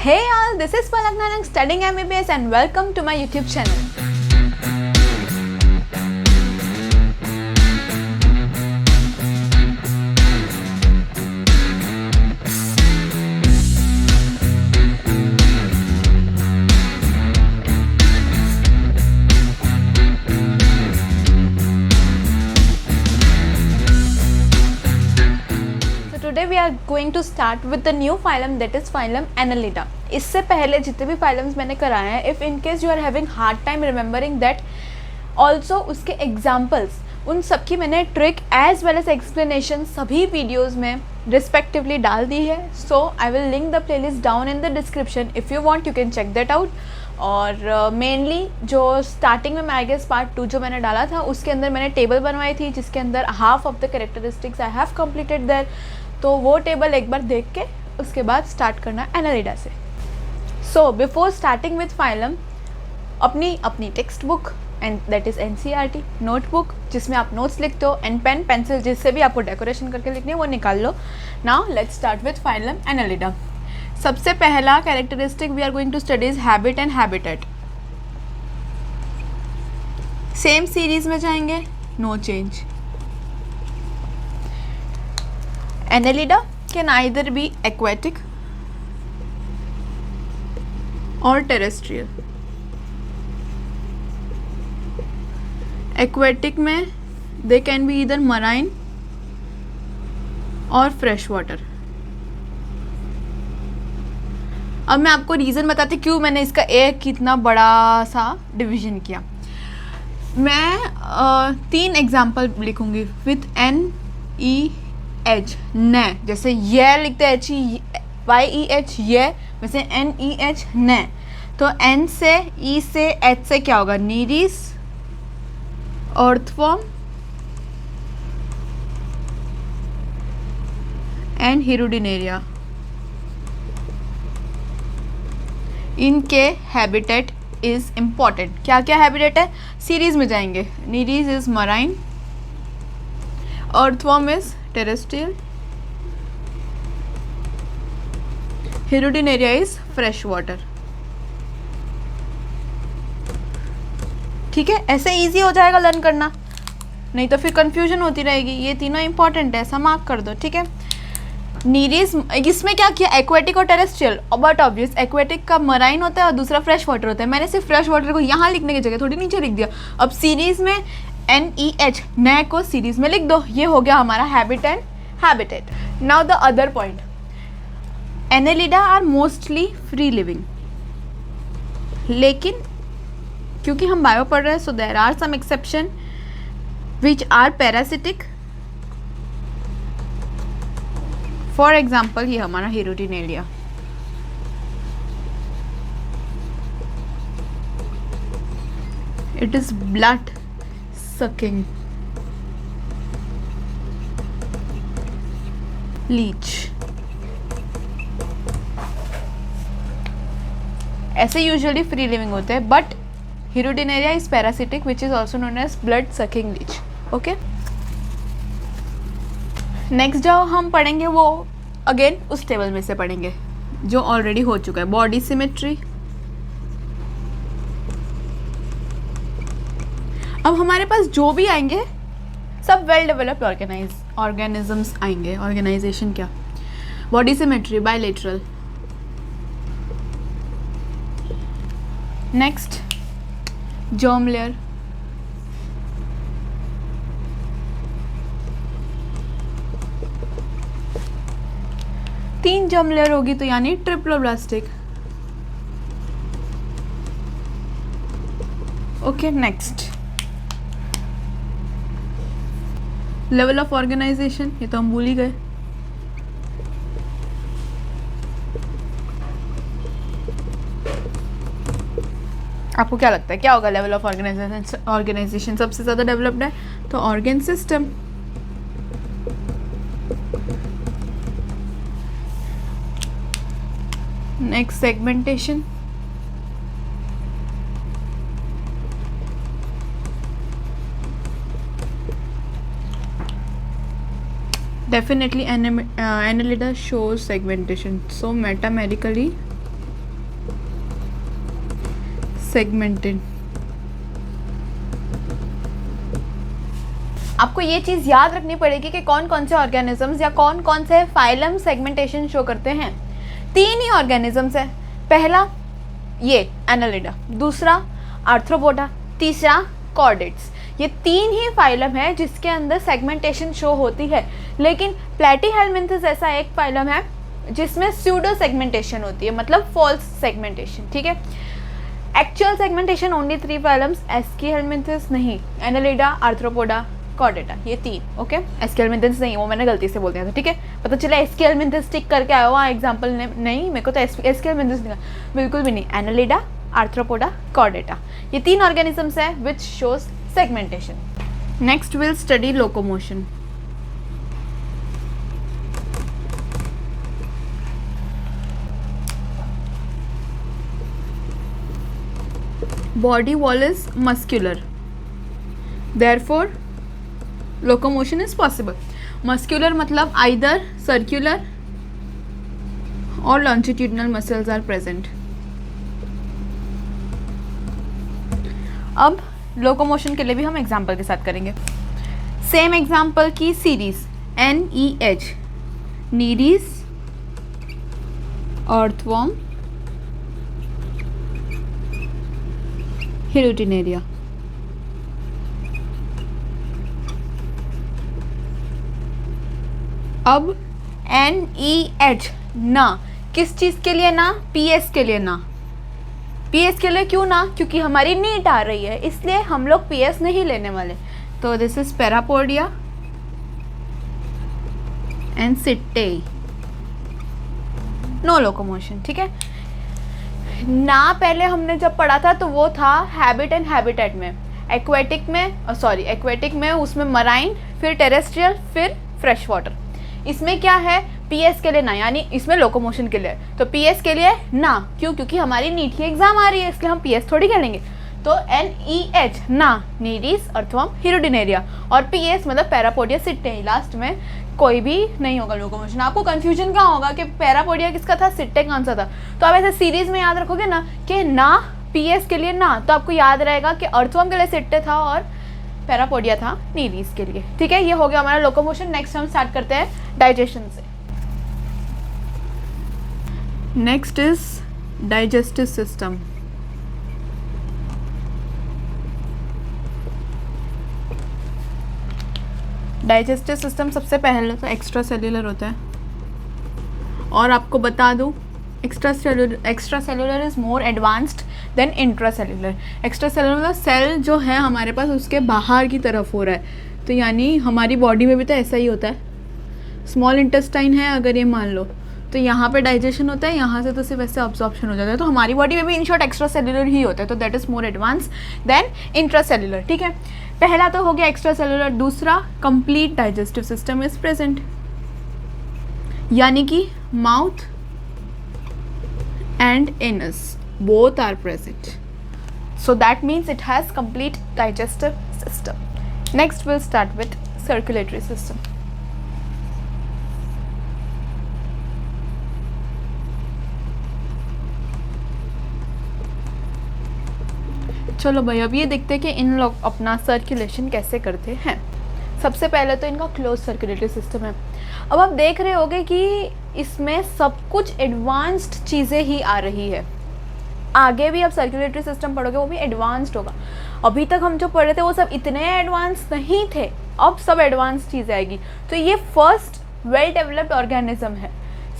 Hey all, this is Palak Nanang studying MBBS and welcome to my YouTube channel. So today we are going to start with the new phylum, that is phylum Annelida. इससे पहले जितने भी phylums मैंने कराए हैं, if in case you are having hard time remembering that, also उसके examples उन सब की मैंने trick as well as explanation सभी वीडियोस में रिस्पेक्टिवली डाल दी है. So I will link the playlist down in the description. If you want you can check that out. और मेनली जो स्टार्टिंग में आई गेस पार्ट 2 जो मैंने डाला था उसके अंदर मैंने टेबल बनवाई थी जिसके अंदर half of the characteristics I have completed there. तो वो टेबल एक बार देख के उसके बाद स्टार्ट करना एनालिडा से. So before starting with phylum अपनी text book and that is NCERT notebook जिसमें आप नोट्स लिखते हो एंड पेन पेंसिल जिससे भी आपको डेकोरेशन करके लिखनी है वो निकाल लो. Now let's start with phylum Annelida. सबसे पहला characteristic we are going to study is habit and habitat. Same series में जाएंगे, no change. Annelida can either be aquatic और टेरेस्ट्रियल. एक्वेटिक में they can be either marine और fresh water. अब मैं आपको रीज़न बताती क्यों मैंने इसका एक कितना बड़ा सा डिवीजन किया. मैं 3 एग्जाम्पल लिखूंगी विथ NEH ने. जैसे ये लिखते हैं HYEH ये, वैसे NEH ने. तो N से E से H से क्या होगा? नीरीस, earthworm and Hirudinaria. इनके हैबिटेट इज इम्पॉर्टेंट. क्या क्या हैबिटेट है? सीरीज में जाएंगे. Nereis is marine, earthworm is terrestrial, Hirudinaria is fresh water. ठीक है, ऐसे इजी हो जाएगा लर्न करना, नहीं तो फिर कंफ्यूजन होती रहेगी. ये तीनों इंपॉर्टेंट है, ऐसा मार्क कर दो. ठीक है. नीरीज इसमें क्या किया? एक्वेटिक और टेरेस्ट्रियल. बट ऑब्वियस एक्वेटिक का मराइन होता है और दूसरा फ्रेश वाटर होता है. मैंने सिर्फ फ्रेश वाटर को यहाँ लिखने की जगह थोड़ी नीचे लिख दिया. अब सीरीज में NEH नए को सीरीज में लिख दो. ये हो गया हमारा habit and habitat. Now the other point, annelida are mostly free living. लेकिन क्योंकि हम बायो पढ़ रहे हैं so there are some exception which are parasitic. For example ये हमारा Hirudinaria. It is blood sucking leech. ऐसे यूजुअली फ्री लिविंग होते हैं but Hirudinaria is parasitic which is also known as blood sucking leech. Okay. Next जो हम पढ़ेंगे वो again उस टेबल में से पढ़ेंगे जो ऑलरेडी हो चुका है. Body symmetry. अब हमारे पास जो भी आएंगे सब वेल डेवलप्ड ऑर्गेनिजम्स आएंगे. ऑर्गेनाइजेशन क्या? Body symmetry bilateral. Next germ layer. तीन जर्म लेयर होगी तो यानी triploblastic. Okay. Next level of organisation. ये तो हम भूल ही गए. आपको क्या लगता है क्या होगा लेवल ऑफ ऑर्गेनाइजेशन सबसे ज़्यादा डेवलप्ड है? तो organ system. Next segmentation. Definitely Annelida shows segmentation. So metamerically segmented. आपको ये चीज़ याद रखनी पड़ेगी कि कौन कौन से ऑर्गेनिजम्स या कौन कौन से फाइलम सेगमेंटेशन शो करते हैं। 3 ही ऑर्गेनिजम्स है, पहला ये एनालिडा, दूसरा आर्थ्रोपोडा, तीसरा कॉर्डेट्स। ये 3 ही फाइलम है जिसके अंदर सेगमेंटेशन शो होती है। लेकिन प्लेटीहेलमिन्थस ऐसा एक फाइलम है जिसमें स्यूडो सेगमेंटेशन होती है, मतलब फॉल्स सेगमेंटेशन। ठीक है, actual segmentation only 3 phylums, aschelminthes नहीं, एनालिडा, आर्थ्रोपोडा, कॉर्डेटा, ये 3। ओके, एस्कीहेलमिन्थस नहीं, वो मैंने गलती से बोल दिया था। ठीक है, पता चला एस्कीहेलमिन्थस टिक करके आया हुआ एग्जाम्पल नहीं, मेरे को तो एस्कीहेलमिन्थस नहीं, बिल्कुल भी नहीं। एनालिडा, आर्थ्रोपोडा, कॉर्डेटा, ये 3 ऑर्गेनिजम्स है which shows segmentation. Next will study locomotion. Body wall is muscular, therefore locomotion is possible. Muscular मतलब either circular or longitudinal muscles are present. अब लोकोमोशन के लिए भी हम एग्जाम्पल के साथ करेंगे। सेम एग्जाम्पल की सीरीज NEH, नीडीज, अर्थवर्म, हिरुटिनेरिया। अब NEH ना, किस चीज़ के लिए ना? PS के लिए ना। PS के लिए क्यों ना? क्योंकि हमारी नीट आ रही है, इसलिए हम लोग PS नहीं लेने वाले। तो this is parapodia and setae, no locomotion. ठीक है ना, पहले हमने जब पढ़ा था तो वो था हैबिट एंड हैबिटेट में, एक्वेटिक में उसमें मराइन, फिर टेरेस्ट्रियल, फिर फ्रेश वाटर। इसमें क्या है? PS के लिए ना, यानी इसमें लोकोमोशन के लिए। तो PS के लिए ना, क्यों? क्योंकि हमारी नीट की एग्जाम आ रही है, इसलिए हम PS थोड़ी खेलेंगे। तो NEH ना, नीडीज, अर्थवर्म, हिरुडिनेरिया, और PS मतलब पैरापोडिया, सिट्टे, लास्ट में कोई भी नहीं होगा लोकोमोशन। आपको कंफ्यूजन कहाँ होगा कि पैरापोडिया किसका था, सिट्टे कौन सा था? तो आप ऐसे सीरीज में याद रखोगे ना कि ना PS के लिए ना, तो आपको याद रहेगा कि अर्थवर्म के लिए सिट्टे था और पैरापोडिया था नीडीज के लिए। ठीक है, ये हो गया हमारा लोकोमोशन। नेक्स्ट हम स्टार्ट करते हैं डाइजेशन से। Next is digestive system. Digestive system सबसे पहले तो एक्स्ट्रा सेल्यूलर होता है, और आपको बता दूं extra cellular is more advanced than intra cellular. Extra cellular cell जो है हमारे पास उसके बाहर की तरफ हो रहा है, तो यानी हमारी बॉडी में भी तो ऐसा ही होता है। स्मॉल इंटेस्टाइन है अगर ये मान लो, तो यहाँ पे डाइजेशन होता है, यहाँ से तो सिर्फ ऐसे अब्जॉर्प्शन हो जाता है। तो हमारी बॉडी में भी इन शॉर्ट एक्स्ट्रा सेल्यूलर ही होता है, तो that is more advance than intra cellular. ठीक है, पहला तो हो गया एक्स्ट्रा सेल्यूलर। दूसरा, complete digestive system is present, यानी कि mouth and anus both are present, so that means it has complete digestive system. Next we'll start with circulatory system. चलो भाई, अब ये देखते हैं कि इन लोग अपना सर्कुलेशन कैसे करते हैं। सबसे पहले तो इनका क्लोज सर्कुलेटरी सिस्टम है। अब आप देख रहे होगे कि इसमें सब कुछ एडवांस्ड चीज़ें ही आ रही है। आगे भी आप सर्कुलेटरी सिस्टम पढ़ोगे वो भी एडवांस्ड होगा। अभी तक हम जो पढ़ रहे थे वो सब इतने एडवांस नहीं थे, अब सब एडवांस चीज़ आएगी। तो ये फर्स्ट वेल डेवलप्ड ऑर्गेनिज्म है।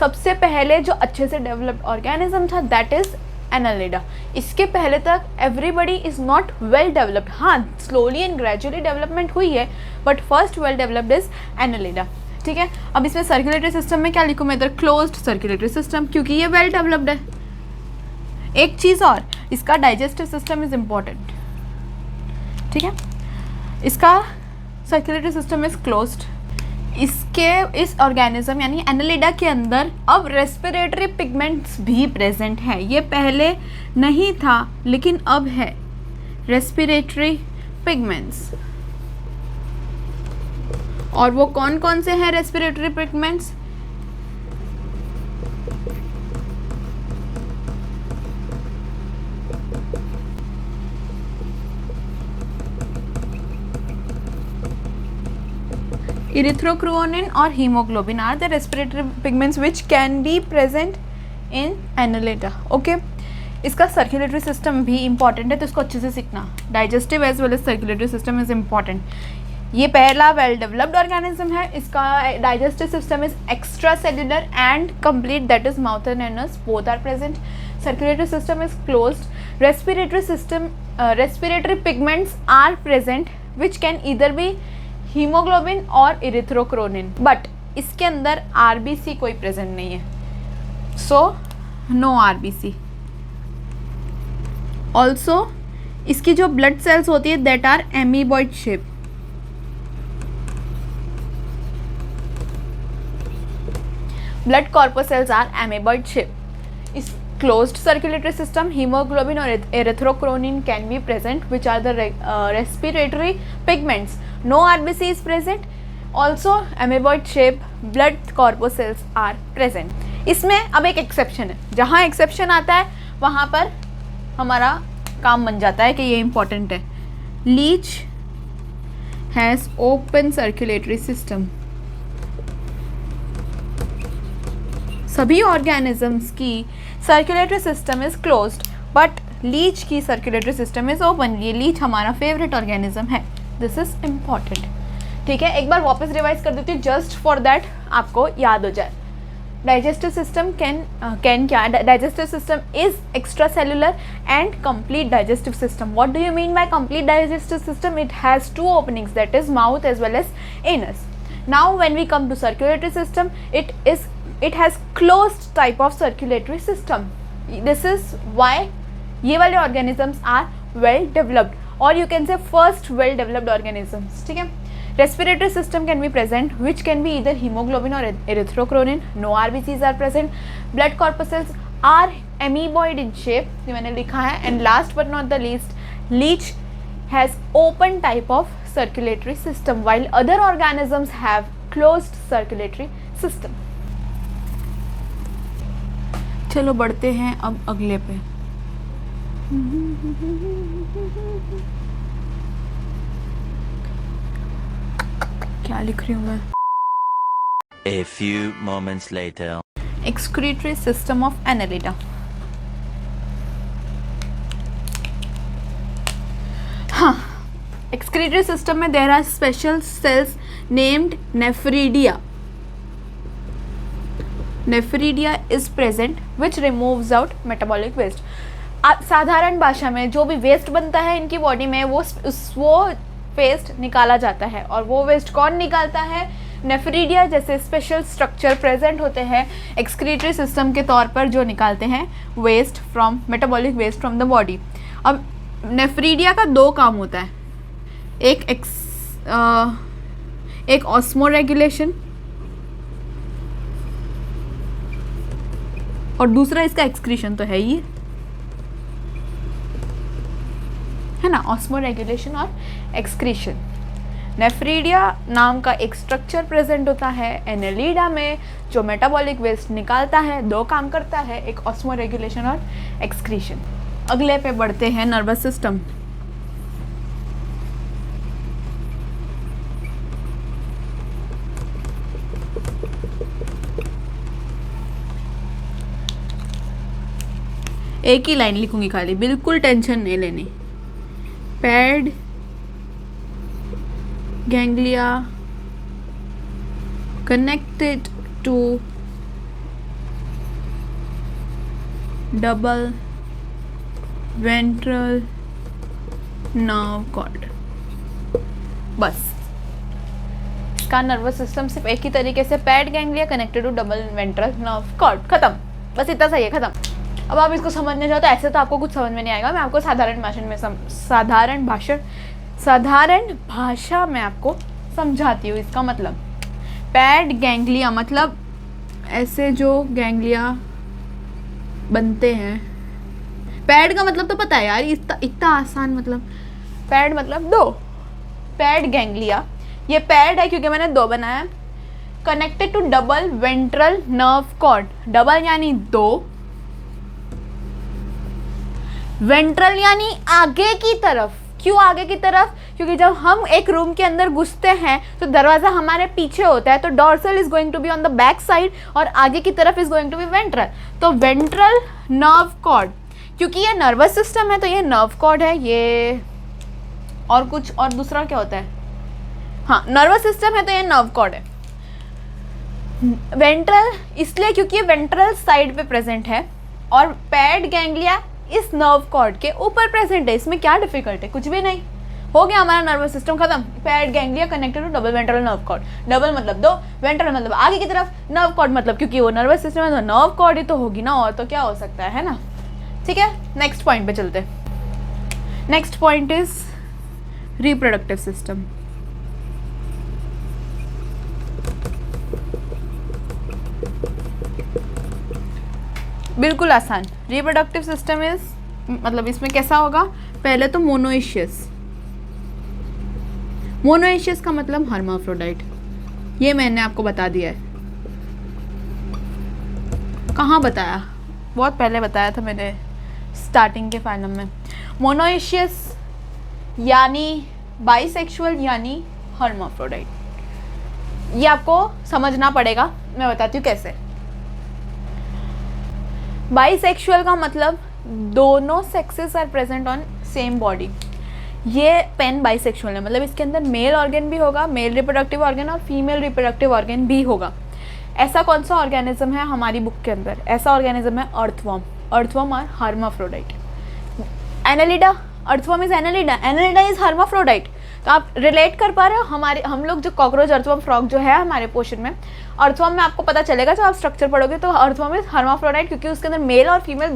सबसे पहले जो अच्छे से डेवलप्ड ऑर्गेनिज्म था दैट इज़ एनालिडा। इसके पहले तक everybody is not well developed. हाँ, स्लोली एंड ग्रेजुअली डेवलपमेंट हुई है, but first well developed is Annelida. ठीक है, अब इसमें सर्कुलेटरी सिस्टम में क्या लिखूँ मैं इधर? क्लोज्ड सर्कुलेटरी सिस्टम, क्योंकि ये वेल डेवलप्ड है। एक चीज़ और, इसका डाइजेस्टिव सिस्टम इज़ इम्पॉर्टेंट। ठीक है, इसका सर्कुलेटरी सिस्टम इज़ क्लोज्ड। इसके इस ऑर्गेनिज्म यानी एनालिडा के अंदर अब रेस्पिरेटरी पिगमेंट्स भी प्रेजेंट है। ये पहले नहीं था लेकिन अब है, रेस्पिरेटरी पिगमेंट्स। और वो कौन कौन से हैं रेस्पिरेटरी पिगमेंट्स? erythrochronin और hemoglobin are the respiratory pigments which can be present in annulata. Okay इसका सर्कुलेटरी सिस्टम भी इंपॉर्टेंट है, तो इसको अच्छे से सीखना. Digestive as well as circulatory system is important. ये पहला वेल डेवलप्ड ऑर्गेनिज्म है. इसका digestive system is extra cellular and complete, that is mouth and anus both are present. Circulatory system is closed. Respiratory pigments are present which can either be haemoglobin और erythrocruorin, but इसके अंदर RBC कोई present नहीं है, so no RBC. Also इसकी जो blood cells होती है that are amoeboid shape. Blood corpuscles are amoeboid shape. इस closed circulatory system hemoglobin or erythrochronin can be present which are the respiratory pigments. No RBC is present. Also amoeboid shape blood corpuscles are present. इसमें अब एक exception है. जहाँ exception आता है वहाँ पर हमारा काम बन जाता है कि ये इंपॉर्टेंट है. Leech has open circulatory system. सभी ऑर्गेनिजम्स की circulatory system is closed but leech की सर्कुलेटरी सिस्टम इज ओपन. ये लीच हमारा फेवरेट ऑर्गेनिज्म है. This is important. ठीक है, एक बार वापस रिवाइज कर देती हूँ जस्ट फॉर दैट आपको याद हो जाए. डाइजेस्टिव सिस्टम कैन क्या, digestive system is extra cellular and complete digestive system. What do you mean by complete digestive system? It has two openings, that is mouth as well as anus. Now when we come to circulatory system, it has closed type of circulatory system. This is why ये वाले organisms are well developed or you can say first well developed organisms. ठीक है. Respiratory system can be present which can be either hemoglobin or erythrochronin. No RBCs are present. Blood corpuscles are amoeboid in shape. ये मैंने लिखा है. And last but not the least, leech has open type of circulatory system while other organisms have closed circulatory system. चलो बढ़ते हैं अब अगले पे. क्या लिख रही हूँ मैं? A few moments later. Excretory system of Annelida. हाँ, excretory system में there are special cells named nephridia. Nephridia is present which removes out metabolic waste. साधारण भाषा में जो भी वेस्ट बनता है इनकी बॉडी में वो वेस्ट निकाला जाता है. और वो वेस्ट कौन निकालता है? नेफ्रीडिया जैसे स्पेशल स्ट्रक्चर प्रेजेंट होते हैं एक्सक्रीटरी सिस्टम के तौर पर जो निकालते हैं waste from metabolic waste from the body. अब नेफ्रीडिया का दो काम होता है. एक ऑस्मो रेगुलेशन और दूसरा इसका एक्सक्रीशन तो है ही है ना, ऑस्मो रेगुलेशन और एक्सक्रीशन. नेफ्रीडिया नाम का एक स्ट्रक्चर प्रेजेंट होता है एनेलिडा में जो मेटाबॉलिक वेस्ट निकालता है. दो काम करता है, एक ऑस्मो रेगुलेशन और एक्सक्रीशन. अगले पे बढ़ते हैं नर्वस सिस्टम. एक ही लाइन लिखूंगी खाली, बिल्कुल टेंशन नहीं लेनी. Paired ganglia connected to double ventral nerve cord. बस इसका नर्वस सिस्टम सिर्फ एक ही तरीके से paired ganglia connected to double ventral nerve cord. खत्म, बस इतना सही है, खत्म. अब आप इसको समझने जाओ तो ऐसे तो आपको कुछ समझ में नहीं आएगा. मैं आपको साधारण भाषा में आपको समझाती हूँ. इसका मतलब पैड गैंग्लिया मतलब ऐसे जो गैंग्लिया बनते हैं. पैड का मतलब तो पता है यार, इतना आसान. मतलब पैड मतलब दो. पैड गैंग्लिया, ये पैड है क्योंकि मैंने दो बनाया. Connected to double ventral nerve cord. Double यानी दो, वेंट्रल यानी आगे की तरफ. क्यों आगे की तरफ? क्योंकि जब हम एक रूम के अंदर घुसते हैं तो दरवाज़ा हमारे पीछे होता है, तो dorsal is going to be on the back side और आगे की तरफ is going to be ventral. तो वेंट्रल नर्व कॉर्ड, क्योंकि ये नर्वस सिस्टम है तो ये नर्व कॉर्ड है। ये और कुछ और दूसरा क्या होता है? हाँ, नर्वस सिस्टम है तो ये नर्व कॉर्ड है। वेंट्रल इसलिए क्योंकि ये वेंट्रल साइड पे प्रेजेंट है और पैड गैंग्लिया इस नर्व कॉर्ड के ऊपर प्रेजेंट है। इसमें क्या डिफिकल्ट है? कुछ भी नहीं। हो गया हमारा नर्वस सिस्टम खत्म। Paired ganglia connected to double ventral nerve cord. Double मतलब दो, वेंट्रल मतलब आगे की तरफ, नर्व कॉर्ड मतलब क्योंकि वो नर्वस सिस्टम है तो नर्व कॉर्ड ही तो होगी ना, और तो क्या हो सकता है ना। ठीक है, नेक्स्ट पॉइंट पे चलते। Next point is reproductive system. बिल्कुल आसान। रिप्रोडक्टिव सिस्टम इज मतलब इसमें कैसा होगा? पहले तो मोनोइशियस। मोनोइशियस का मतलब हर्माफ्रोडाइट, ये मैंने आपको बता दिया है। कहाँ बताया? बहुत पहले बताया था मैंने, स्टार्टिंग के फाइलम में। मोनोइशियस यानी बाइसेक्सुअल यानी हर्माफ्रोडाइट। ये आपको समझना पड़ेगा, मैं बताती हूँ कैसे। बाइसेक्सुअल का मतलब दोनों sexes are present on same body. ये पेन बाइसेक्सुअल है, मतलब इसके अंदर मेल ऑर्गन भी होगा, मेल रिप्रोडक्टिव ऑर्गन, और फीमेल रिप्रोडक्टिव ऑर्गन भी होगा। ऐसा कौन सा ऑर्गेनिज्म है हमारी बुक के अंदर? ऐसा ऑर्गेनिज्म है earthworm. Earthworm are hermaphrodite. Annelida, earthworm is Annelida, Annelida is hermaphrodite. तो आप रिलेट कर पा रहे हो? हम लोग जो कॉकरोच अर्थवर्म फ्रॉग जो है हमारे पोर्शन में, अर्थवर्म में आपको पता चलेगा जब आप स्ट्रक्चर पढ़ोगे। तो अर्थवर्म इज हर्माफ्रोडाइट क्योंकि उसके अंदर मेल और फीमेल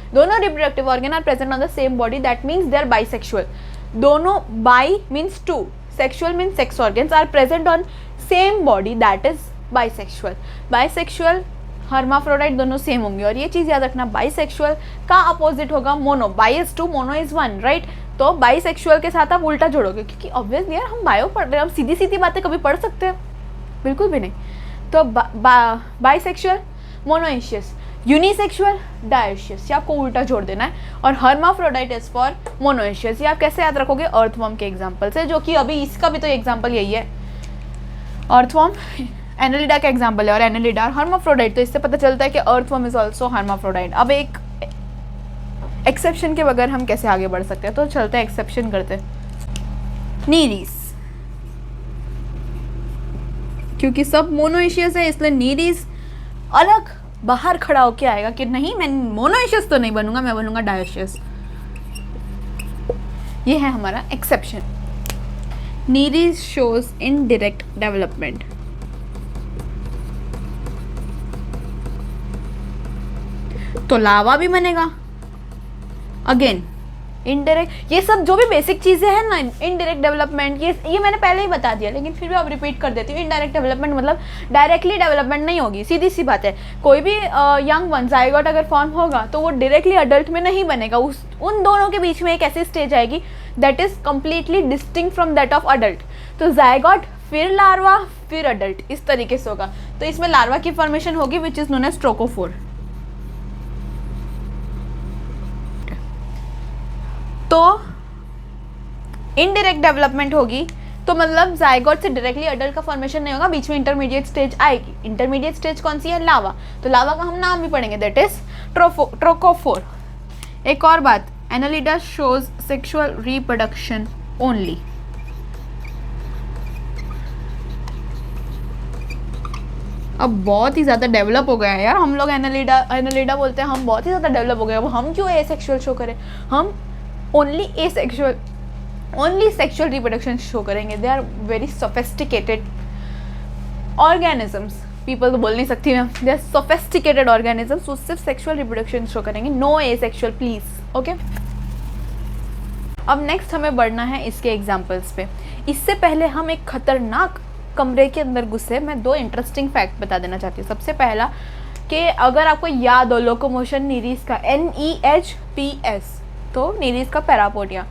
दोनों reproductive organ are present on the same body, that means they are bisexual. दोनों, bi means two, sexual means sex organs are present on same body, that is bisexual. Bisexual hermaphrodite दोनों सेम होंगे। और ये चीज़ याद रखना, bisexual का opposite होगा mono. Bi is two, mono is one, right. तो बाइसेक्सुअल के साथ आप उल्टा जोड़ोगे, क्योंकि ऑब्वियसली यार हम बायो पढ़ रहे हैं, हम सीधी सीधी बातें कभी पढ़ सकते हैं? बिल्कुल भी नहीं। तो बाइसेक्सुअल मोनोइशियस, यूनिसेक्सुअल डायोशियस, ये आपको उल्टा जोड़ देना है। और हर्माफ्रोडाइट इज फॉर मोनोइशियस। ये आप कैसे याद रखोगे? अर्थवर्म के एग्जाम्पल से, जो कि अभी इसका भी तो एग्जाम्पल यही है। अर्थवर्म एनालिडा का एग्जाम्पल है, और एनालिडा हर्माफ्रोडाइट, तो इससे पता चलता है कि अर्थवर्म इज ऑल्सो हर्माफ्रोडाइट। अब एक एक्सेप्शन के बगैर हम कैसे आगे बढ़ सकते हैं, तो चलते हैं एक्सेप्शन करते। नीरीस, क्योंकि सब मोनोइशियस है इसलिए नीरीस अलग बाहर खड़ा होके आएगा कि नहीं, मैं मोनोइशियस तो नहीं बनूंगा, मैं बनूंगा डायोशियस। ये है हमारा exception. Nereis shows indirect development. तो लावा भी बनेगा अगेन इनडायरेक्ट। ये सब जो भी बेसिक चीज़ें हैं ना, इनडायरेक्ट डेवलपमेंट, ये मैंने पहले ही बता दिया, लेकिन फिर भी अब रिपीट कर देती हूँ। इनडायरेक्ट डेवलपमेंट मतलब डायरेक्टली डेवलपमेंट नहीं होगी, सीधी सी बात है। कोई भी यंग वन जाइगोट अगर फॉर्म होगा तो वो डायरेक्टली अडल्ट में नहीं बनेगा। उन दोनों के बीच में एक ऐसी स्टेज आएगी that is completely distinct from that of adult. तो जाइगोट, फिर लार्वा, फिर अडल्ट, इस तरीके से होगा। तो इसमें लार्वा की फॉर्मेशन होगी which is known as trochophore. तो इनडायरेक्ट डेवलपमेंट होगी, तो मतलब जाइगोट से डायरेक्टली अडल्ट का फॉर्मेशन नहीं होगा, बीच में इंटरमीडिएट स्टेज आएगी। इंटरमीडिएट स्टेज कौन सी है? लावा। तो लावा का हम नाम भी पढ़ेंगे, दैट इज ट्रोकोफोर। एक और बात, Annelida shows sexual reproduction only. अब बहुत ही ज़्यादा डेवलप हो गया है यार, हम लोग एनालिडा बोलते हैं, हम बहुत ही ज़्यादा डेवलप हो गए। अब हम क्यों एसेक्सुअल शो करें? हम ओनली सेक्सुअल रिप्रोडक्शन शो करेंगे। They are very sophisticated organisms, people तो बोल नहीं सकती मैं, दे आर सोफिस्टिकेटेड ऑर्गेनिजम्स। वो सिर्फ सेक्सुअल रिप्रोडक्शन शो करेंगे, नो एसेक्सुअल प्लीज, ओके। अब नेक्स्ट हमें बढ़ना है इसके एग्जाम्पल्स पे। इससे पहले हम एक खतरनाक कमरे के अंदर घुसे, मैं 2 इंटरेस्टिंग फैक्ट बता देना चाहती हूँ। सबसे पहला कि अगर आपको याद हो लोकोमोशन नीरीस का, NEHPS, तो नीरीस का पैरापोडिया।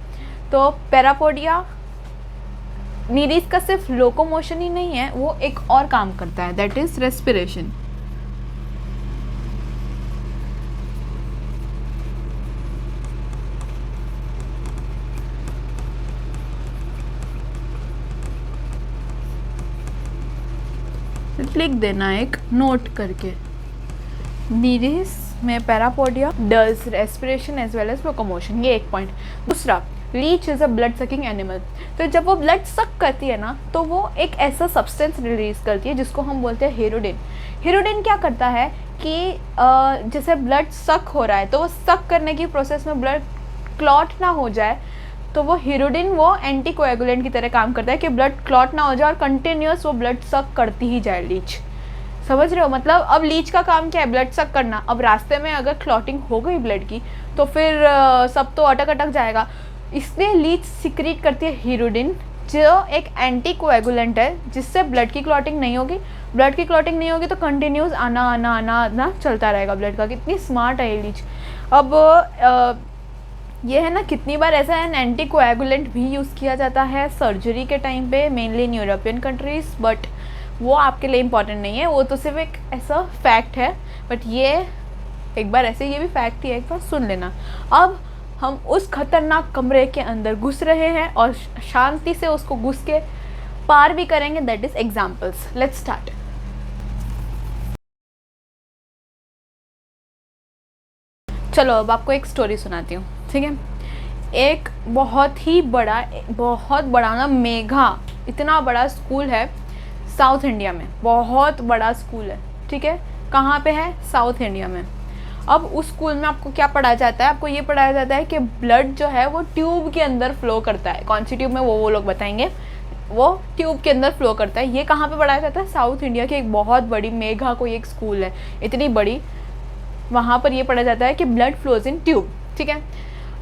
तो पैरापोडिया नीरीस का सिर्फ लोकोमोशन ही नहीं है, वो एक और काम करता है, दैट इज रेस्पिरेशन। आप लिख देना एक नोट करके, नीरिस में parapodia does respiration as well as locomotion, ये एक पॉइंट। दूसरा, leech is a blood sucking animal. तो जब वो ब्लड सक करती है ना, तो वो एक ऐसा सब्सटेंस रिलीज करती है जिसको हम बोलते हैं हीरोडिन। हीरोडिन क्या करता है कि जैसे ब्लड सक हो रहा है, तो वो सक करने की प्रोसेस में ब्लड क्लॉट ना हो जाए, तो वो हीरोडिन वो एंटीकोएगुलेंट की तरह काम करता है कि ब्लड क्लॉट ना हो जाए और कंटिन्यूस वो ब्लड सक करती ही जाए लीच। समझ रहे हो? मतलब अब लीच का काम क्या है? ब्लड सक करना। अब रास्ते में अगर क्लॉटिंग हो गई ब्लड की, तो फिर सब तो अटक अटक जाएगा, इसलिए लीच सिक्रीट करती है हीरोडिन, जो एक एंटीकोएगुलेंट है, जिससे ब्लड की क्लॉटिंग नहीं होगी। ब्लड की क्लॉटिंग नहीं होगी तो कंटिन्यूस आना आना आना आना चलता रहेगा ब्लड का। कितनी स्मार्ट है ये लीच। अब ये है ना, कितनी बार ऐसा है एंटीकोएगुलेंट भी यूज़ किया जाता है सर्जरी के टाइम पे, mainly in European countries, but वो आपके लिए इम्पॉर्टेंट नहीं है, वो तो सिर्फ एक ऐसा फैक्ट है। बट ये एक बार ऐसे, ये भी फैक्ट ही है, एक बार सुन लेना। अब हम उस खतरनाक कमरे के अंदर घुस रहे हैं और शांति से उसको घुस के पार भी करेंगे, that is examples. Let's start. चलो अब आपको एक स्टोरी सुनाती हूँ, ठीक है। एक बहुत बड़ा ना मेघा, इतना बड़ा स्कूल है साउथ इंडिया में, बहुत बड़ा स्कूल है, ठीक है। कहाँ पे है? साउथ इंडिया में। अब उस स्कूल में आपको क्या पढ़ाया जाता है? आपको ये पढ़ाया जाता है कि ब्लड जो है वो ट्यूब के अंदर फ्लो करता है। कौन सी ट्यूब में, वो लोग बताएंगे। वो ट्यूब के अंदर फ्लो करता है। ये कहाँ पे पढ़ाया जाता है? साउथ इंडिया की एक बहुत बड़ी मेघा कोई एक स्कूल है, इतनी बड़ी, वहाँ पर ये पढ़ा जाता है कि ब्लड फ्लोज इन ट्यूब, ठीक है।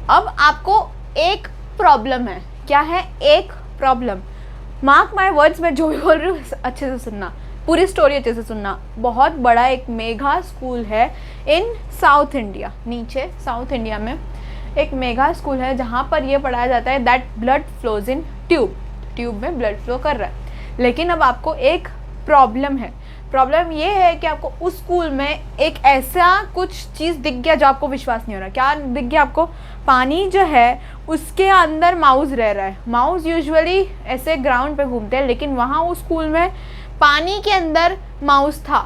अब आपको एक प्रॉब्लम है। क्या है? एक प्रॉब्लम। मार्क माय वर्ड्स, मैं जो भी बोल रही हूँ अच्छे से सुनना, पूरी स्टोरी अच्छे से सुनना। बहुत बड़ा एक मेघा स्कूल है इन साउथ इंडिया, नीचे साउथ इंडिया में एक मेघा स्कूल है जहाँ पर ये पढ़ाया जाता है that blood flows in tube, tube में ब्लड फ्लो कर रहा है। लेकिन अब आपको एक प्रॉब्लम है। प्रॉब्लम ये है कि आपको उस स्कूल में एक ऐसा कुछ चीज़ दिख गया जो आपको विश्वास नहीं हो रहा। क्या दिख गया आपको? पानी जो है उसके अंदर माउस रह रहा है। माउस यूजुअली ऐसे ग्राउंड पे घूमते हैं, लेकिन वहाँ उस स्कूल में पानी के अंदर माउस था,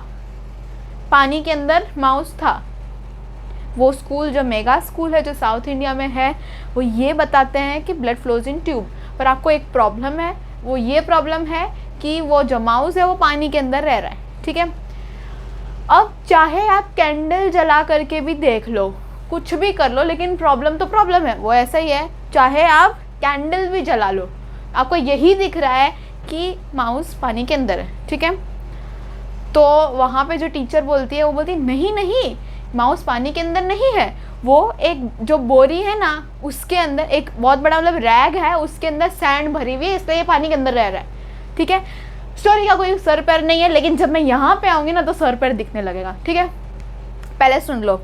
पानी के अंदर माउस था। वो स्कूल जो मेगा स्कूल है जो साउथ इंडिया में है, वो ये बताते हैं कि ब्लड फ्लोज इन ट्यूब, पर आपको एक प्रॉब्लम है। वो ये प्रॉब्लम है कि वो जो माउस है वो पानी के अंदर रह रहा है, ठीक है। अब चाहे आप कैंडल जला करके भी देख लो, कुछ भी कर लो, लेकिन प्रॉब्लम तो प्रॉब्लम है, वो ऐसा ही है। चाहे आप कैंडल भी जला लो, आपको यही दिख रहा है कि माउस पानी के अंदर है, ठीक है। तो वहाँ पे जो टीचर बोलती है, वो बोलती है नहीं नहीं, माउस पानी के अंदर नहीं है, वो एक जो बोरी है ना उसके अंदर एक बहुत बड़ा मतलब रैग है, उसके अंदर सैंड भरी हुई है, इसलिए ये पानी के अंदर रह रहा है, ठीक है। स्टोरी का कोई सर पैर नहीं है, लेकिन जब मैं यहाँ पे आऊँगी ना तो सर पैर दिखने लगेगा, ठीक है। पहले सुन लो।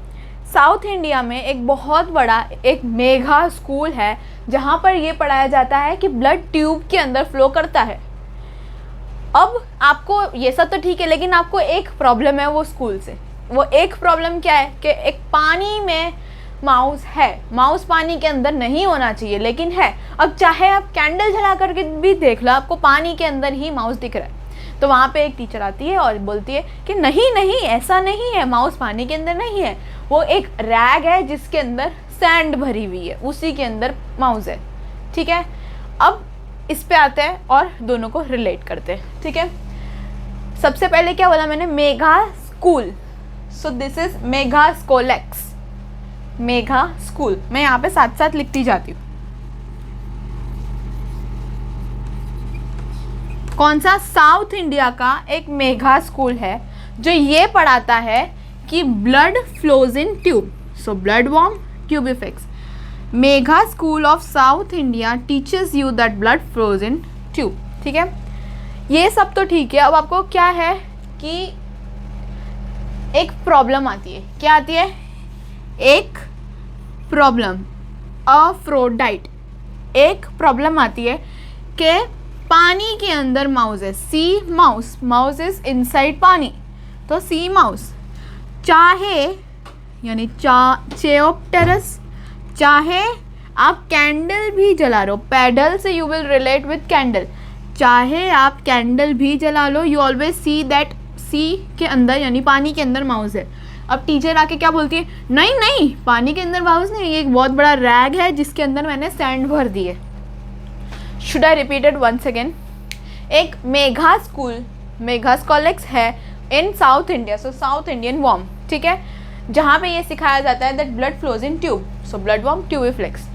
साउथ इंडिया में एक बहुत बड़ा एक मेघा स्कूल है जहाँ पर ये पढ़ाया जाता है कि ब्लड ट्यूब के अंदर फ्लो करता है। अब आपको ये सब तो ठीक है, लेकिन आपको एक प्रॉब्लम है वो स्कूल से। वो एक प्रॉब्लम क्या है कि एक पानी में माउस है, माउस पानी के अंदर नहीं होना चाहिए लेकिन है। अब चाहे आप कैंडल जला करके भी देख लो, आपको पानी के अंदर ही माउस दिख रहा है। तो वहाँ पे एक टीचर आती है और बोलती है कि नहीं नहीं, ऐसा नहीं है, माउस पानी के अंदर नहीं है, वो एक रैग है जिसके अंदर सैंड भरी हुई है, उसी के अंदर माउस है, ठीक है। अब इस पे आते हैं और दोनों को रिलेट करते हैं, ठीक है। सबसे पहले क्या बोला मैंने? Megha school. So this is Megha scolex, Megha school. मैं यहाँ पे साथ साथ लिखती जाती हूँ। कौन सा? साउथ इंडिया का एक मेघा स्कूल है जो ये पढ़ाता है कि blood flows in tube. So blood worm tube effects. Megha school of South India teaches you that blood flows in tube, ठीक है। ये सब तो ठीक है। अब आपको क्या है कि एक प्रॉब्लम आती है। क्या आती है? एक प्रॉब्लम, अफ्रोडाइट। एक प्रॉब्लम आती है कि पानी के अंदर माउस है, sea mouse, mouse is inside पानी, तो सी माउस। चाहे यानी चेओप्टेरस, चाहे आप कैंडल भी जला लो, पैडल से you will relate with candle, चाहे आप कैंडल भी जला लो, यू ऑलवेज सी दैट सी के अंदर यानी पानी के अंदर माउस है। अब टीचर आके क्या बोलती है, नहीं नहीं पानी के अंदर माउस नहीं, ये एक बहुत बड़ा रैग है जिसके अंदर मैंने सैंड भर दी है। Should I repeat it once again? एक मेघास कॉलेज है in South India, so South Indian worm, ठीक है, जहाँ पे ये सिखाया जाता है that blood flows in tube, so blood worm Tubifex.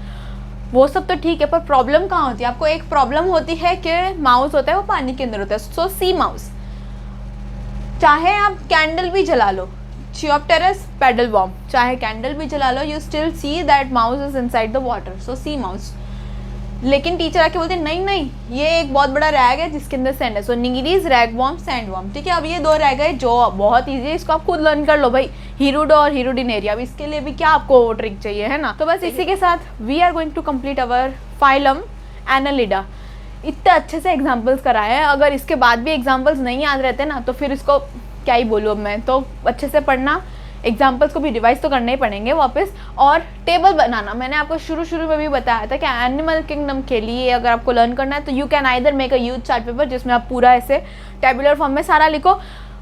वो सब तो ठीक है, पर प्रॉब्लम कहाँ होती है? आपको एक प्रॉब्लम होती है कि माउस होता है वो पानी के अंदर होता है, सो सी माउस। चाहे आप कैंडल भी जला लो, चियोप्टेरस पेडल वॉर्म, चाहे कैंडल भी जला लो, you still see that mouse is inside the water, so sea mouse. लेकिन टीचर आके बोलते हैं नहीं नहीं ये एक बहुत बड़ा रैग है जिसके अंदर सैंड है, so Nereis, rag worm, sand worm, ठीक है। अब ये दो रैग है जो बहुत ईजी है, इसको आप खुद लर्न कर लो भाई, हीरोडो और हीरोडिनेरिया। अब इसके लिए भी क्या आपको ट्रिक चाहिए, है ना। तो बस इसी के साथ we are going to complete our phylum Annelida. इतने अच्छे से एग्जाम्पल्स कराए हैं, अगर इसके बाद भी एग्जाम्पल्स नहीं याद रहते ना तो फिर इसको क्या ही बोलूँ अब मैं। तो अच्छे से पढ़ना, एग्जाम्पल्स को भी रिवाइज तो करने ही पड़ेंगे वापस, और टेबल बनाना। मैंने आपको शुरू में भी बताया था कि एनिमल किंगडम के लिए अगर आपको लर्न करना है तो you can either make a huge chart paper जिसमें आप पूरा ऐसे टेबुलर फॉर्म में सारा लिखो।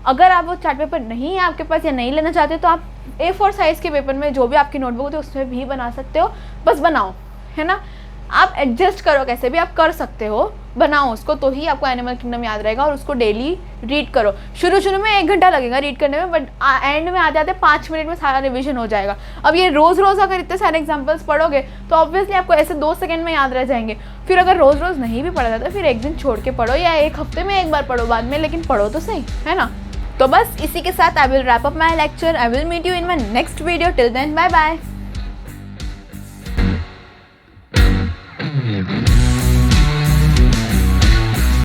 अगर आप वो चार्ट पेपर नहीं है आपके पास या नहीं लेना चाहते तो आप A4 साइज़ के पेपर में जो भी आपकी नोटबुक होती है उसमें भी बना सकते हो, बस बनाओ, है ना। आप एडजस्ट करो, कैसे भी आप कर सकते हो, बनाओ उसको, तो ही आपको एनिमल किंगडम याद रहेगा। और उसको डेली रीड करो। शुरू में 1 घंटा लगेगा रीड करने में, बट एंड में आते आते 5 मिनट में सारा रिवीजन हो जाएगा। अब ये रोज़ अगर इतने सारे एग्जाम्पल्स पढ़ोगे तो ऑब्वियसली आपको ऐसे 2 सेकंड में याद रह जाएंगे। फिर अगर रोज़ नहीं भी पढ़ा जाता फिर एक दिन छोड़ के पढ़ो या 1 हफ्ते में 1 बार पढ़ो बाद में, लेकिन पढ़ो तो सही, है ना। तो बस इसी के साथ I will wrap up my lecture. I will meet you in my next video. Till then bye bye.